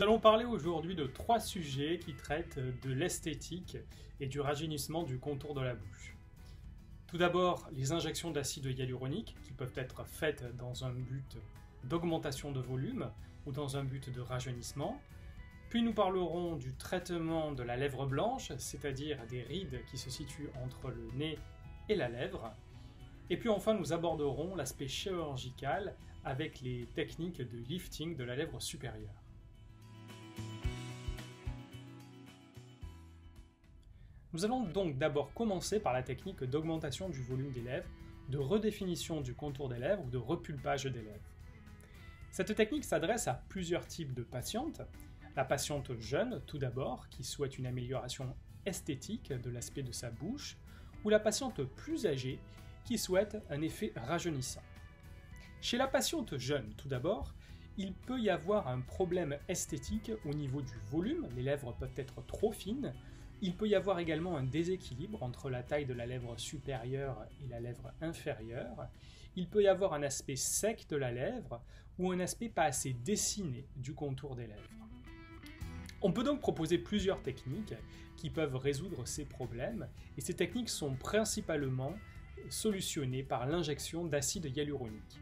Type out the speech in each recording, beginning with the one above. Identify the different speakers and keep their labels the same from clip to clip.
Speaker 1: Nous allons parler aujourd'hui de 3 sujets qui traitent de l'esthétique et du rajeunissement du contour de la bouche. Tout d'abord, les injections d'acide hyaluronique qui peuvent être faites dans un but d'augmentation de volume ou dans un but de rajeunissement. Puis nous parlerons du traitement de la lèvre blanche, c'est-à-dire des rides qui se situent entre le nez et la lèvre. Et puis enfin, nous aborderons l'aspect chirurgical avec les techniques de lifting de la lèvre supérieure. Nous allons donc d'abord commencer par la technique d'augmentation du volume des lèvres, de redéfinition du contour des lèvres ou de repulpage des lèvres. Cette technique s'adresse à plusieurs types de patientes. La patiente jeune, tout d'abord, qui souhaite une amélioration esthétique de l'aspect de sa bouche, ou la patiente plus âgée, qui souhaite un effet rajeunissant. Chez la patiente jeune, tout d'abord, il peut y avoir un problème esthétique au niveau du volume, les lèvres peuvent être trop fines. Il peut y avoir également un déséquilibre entre la taille de la lèvre supérieure et la lèvre inférieure. Il peut y avoir un aspect sec de la lèvre ou un aspect pas assez dessiné du contour des lèvres. On peut donc proposer plusieurs techniques qui peuvent résoudre ces problèmes et ces techniques sont principalement solutionnées par l'injection d'acide hyaluronique.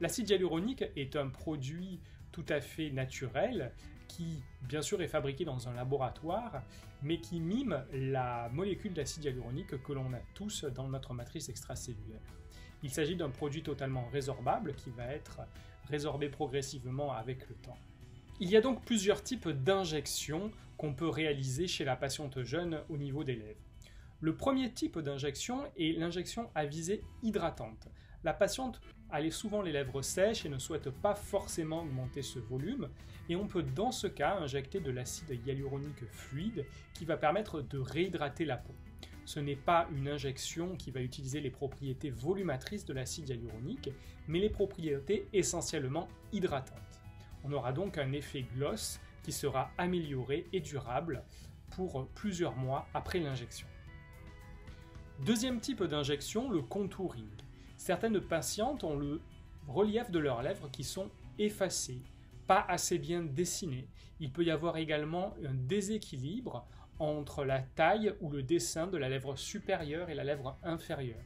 Speaker 1: L'acide hyaluronique est un produit tout à fait naturel qui, bien sûr, est fabriqué dans un laboratoire, mais qui mime la molécule d'acide hyaluronique que l'on a tous dans notre matrice extracellulaire. Il s'agit d'un produit totalement résorbable qui va être résorbé progressivement avec le temps. Il y a donc plusieurs types d'injections qu'on peut réaliser chez la patiente jeune au niveau des lèvres. Le premier type d'injection est l'injection à visée hydratante. La patiente a souvent les lèvres sèches et ne souhaite pas forcément augmenter ce volume, et on peut dans ce cas injecter de l'acide hyaluronique fluide qui va permettre de réhydrater la peau. Ce n'est pas une injection qui va utiliser les propriétés volumatrices de l'acide hyaluronique, mais les propriétés essentiellement hydratantes. On aura donc un effet gloss qui sera amélioré et durable pour plusieurs mois après l'injection. Deuxième type d'injection, le contouring. Certaines patientes ont le relief de leurs lèvres qui sont effacées, pas assez bien dessinées. Il peut y avoir également un déséquilibre entre la taille ou le dessin de la lèvre supérieure et la lèvre inférieure.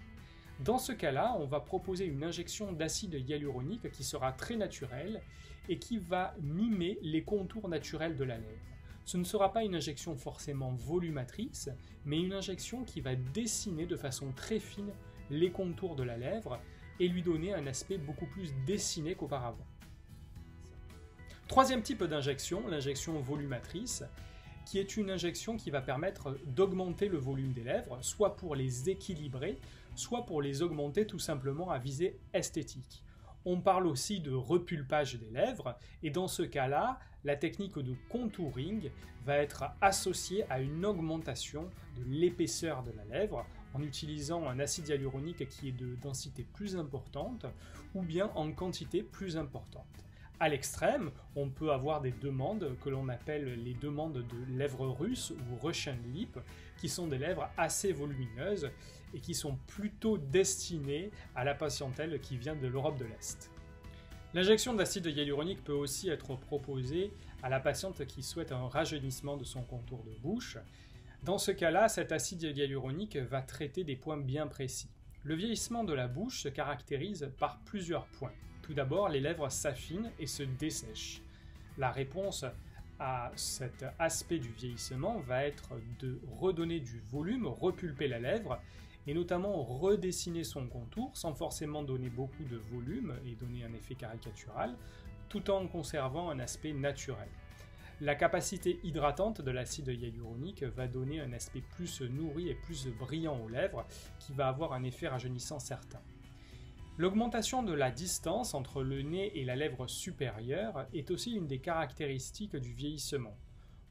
Speaker 1: Dans ce cas-là, on va proposer une injection d'acide hyaluronique qui sera très naturelle et qui va mimer les contours naturels de la lèvre. Ce ne sera pas une injection forcément volumatrice, mais une injection qui va dessiner de façon très fine les contours de la lèvre et lui donner un aspect beaucoup plus dessiné qu'auparavant. Troisième type d'injection, l'injection volumatrice, qui est une injection qui va permettre d'augmenter le volume des lèvres, soit pour les équilibrer, soit pour les augmenter tout simplement à visée esthétique. On parle aussi de repulpage des lèvres, et dans ce cas-là, la technique de contouring va être associée à une augmentation de l'épaisseur de la lèvre en utilisant un acide hyaluronique qui est de densité plus importante ou bien en quantité plus importante. À l'extrême, on peut avoir des demandes que l'on appelle les demandes de lèvres russes ou Russian lip, qui sont des lèvres assez volumineuses et qui sont plutôt destinées à la patientèle qui vient de l'Europe de l'Est. L'injection d'acide hyaluronique peut aussi être proposée à la patiente qui souhaite un rajeunissement de son contour de bouche. Dans ce cas-là, cet acide hyaluronique va traiter des points bien précis. Le vieillissement de la bouche se caractérise par plusieurs points. Tout d'abord, les lèvres s'affinent et se dessèchent. La réponse à cet aspect du vieillissement va être de redonner du volume, repulper la lèvre et notamment redessiner son contour sans forcément donner beaucoup de volume et donner un effet caricatural, tout en conservant un aspect naturel. La capacité hydratante de l'acide hyaluronique va donner un aspect plus nourri et plus brillant aux lèvres qui va avoir un effet rajeunissant certain. L'augmentation de la distance entre le nez et la lèvre supérieure est aussi une des caractéristiques du vieillissement.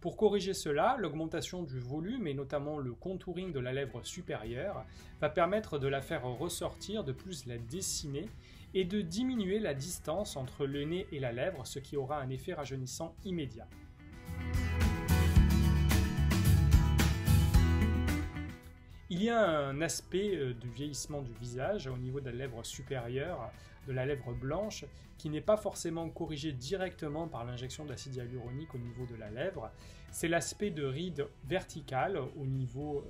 Speaker 1: Pour corriger cela, l'augmentation du volume et notamment le contouring de la lèvre supérieure va permettre de la faire ressortir, de plus la dessiner et de diminuer la distance entre le nez et la lèvre, ce qui aura un effet rajeunissant immédiat. Il y a un aspect du vieillissement du visage au niveau de la lèvre supérieure de la lèvre blanche qui n'est pas forcément corrigé directement par l'injection d'acide hyaluronique au niveau de la lèvre. C'est l'aspect de rides verticales au niveau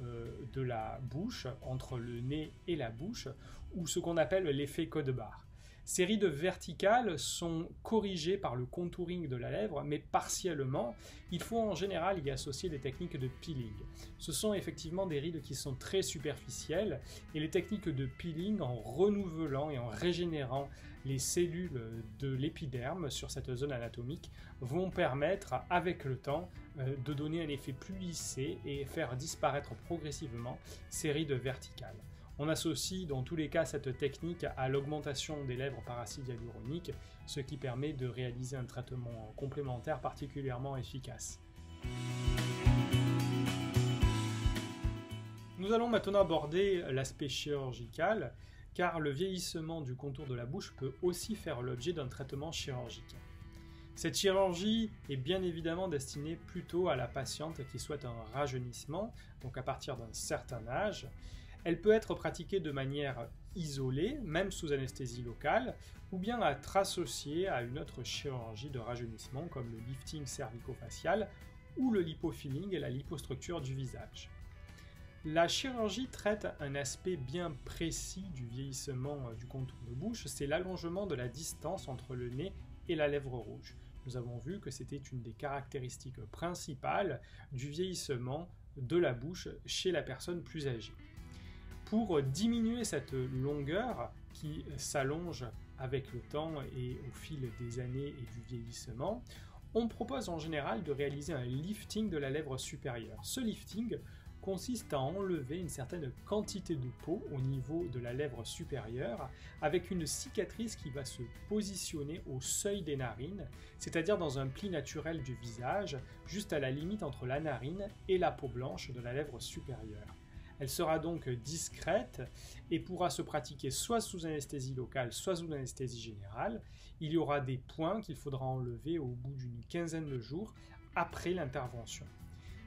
Speaker 1: de la bouche, entre le nez et la bouche, ou ce qu'on appelle l'effet code-barre. Ces rides verticales sont corrigées par le contouring de la lèvre, mais partiellement. Il faut en général y associer des techniques de peeling. Ce sont effectivement des rides qui sont très superficielles, et les techniques de peeling, en renouvelant et en régénérant les cellules de l'épiderme sur cette zone anatomique, vont permettre, avec le temps, de donner un effet plus lissé et faire disparaître progressivement ces rides verticales. On associe dans tous les cas cette technique à l'augmentation des lèvres par acide hyaluronique, ce qui permet de réaliser un traitement complémentaire particulièrement efficace. Nous allons maintenant aborder l'aspect chirurgical, car le vieillissement du contour de la bouche peut aussi faire l'objet d'un traitement chirurgical. Cette chirurgie est bien évidemment destinée plutôt à la patiente qui souhaite un rajeunissement, donc à partir d'un certain âge. Elle peut être pratiquée de manière isolée, même sous anesthésie locale, ou bien être associée à une autre chirurgie de rajeunissement comme le lifting cervico-facial ou le lipofilling et la lipostructure du visage. La chirurgie traite un aspect bien précis du vieillissement du contour de bouche, c'est l'allongement de la distance entre le nez et la lèvre rouge. Nous avons vu que c'était une des caractéristiques principales du vieillissement de la bouche chez la personne plus âgée. Pour diminuer cette longueur qui s'allonge avec le temps et au fil des années et du vieillissement, on propose en général de réaliser un lifting de la lèvre supérieure. Ce lifting consiste à enlever une certaine quantité de peau au niveau de la lèvre supérieure avec une cicatrice qui va se positionner au seuil des narines, c'est-à-dire dans un pli naturel du visage, juste à la limite entre la narine et la peau blanche de la lèvre supérieure. Elle sera donc discrète et pourra se pratiquer soit sous anesthésie locale, soit sous anesthésie générale. Il y aura des points qu'il faudra enlever au bout d'une quinzaine de jours après l'intervention.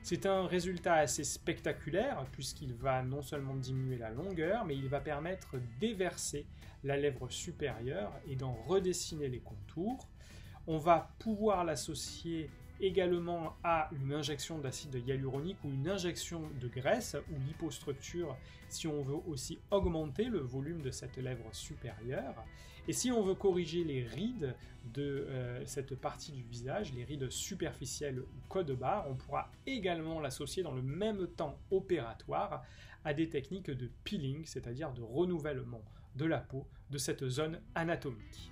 Speaker 1: C'est un résultat assez spectaculaire puisqu'il va non seulement diminuer la longueur, mais il va permettre d'éverser la lèvre supérieure et d'en redessiner les contours. On va pouvoir l'associer également à une injection d'acide hyaluronique ou une injection de graisse ou lipostructure si on veut aussi augmenter le volume de cette lèvre supérieure. Et si on veut corriger les rides de cette partie du visage, les rides superficielles ou code-barre, on pourra également l'associer dans le même temps opératoire à des techniques de peeling, c'est-à-dire de renouvellement de la peau de cette zone anatomique.